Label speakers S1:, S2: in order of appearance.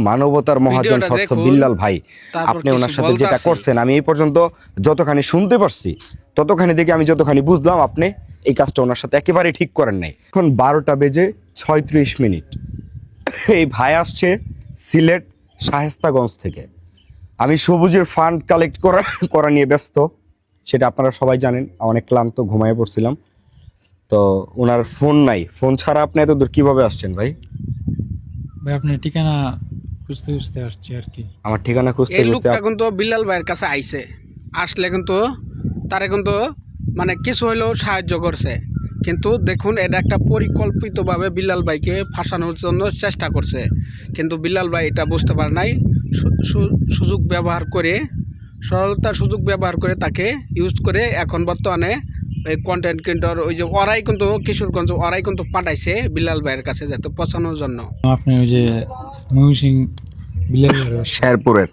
S1: মানবতার মহাজন থটস বিল্লাল ভাই, আপনি ওনার সাথে যেটা করছেন আমি এই পর্যন্ত যতখানি শুনতে পারছি ততখানি থেকে আমি যতখানি বুঝলাম আপনি এই কাজটা ওনার সাথে একেবারে ঠিক করেন নাই। এখন 12:36 এই ভাই আসছে সিলেট শায়েস্তাগঞ্জ থেকে। আমি সবুজের ফান্ড কালেক্ট করা নিয়ে ব্যস্ত, সেটা আপনারা সবাই জানেন। অনেক ক্লান্ত, ঘুমায় পড়ছিলাম। তো ওনার ফোন নাই, ফোন ছাড়া আপনি এত দূর কিভাবে আসছেন ভাই?
S2: ভাই আপনার ঠিকানা খুঁজতে খুঁজতে আসছি আর কি।
S1: আমার ঠিকানা খুঁজতে
S3: এই
S1: খুঁজতে
S3: লোকটা কিন্তু বিল্লাল ভাইয়ের কাছে আইছে, আসলে কিন্তু তারে কিন্তু মানে কিছু হইলেও সাহায্য করছে। কিন্তু দেখুন এটা একটা পরিকল্পিতভাবে বিল্লাল ভাইকে ফাঁসানোর জন্য চেষ্টা করছে, কিন্তু বিল্লাল ভাই এটা বুঝতে পারে নাই। সুযোগ ব্যবহার করে, সরলতার সুযোগ ব্যবহার করে তাকে ইউজ করে এখন বর্তমানে এই কন্টেন্ট ক্রিয়েটর ওই যে ওরাই কিন্তু কিশোরগঞ্জ ওরাই কিন্তু পাঠাইছে বিল্লাল ভাইয়ের কাছে যাতে পৌঁছানোর জন্য।
S2: আপনি ওই যে ময়ূর সিং বিলালের
S1: শেরপুরের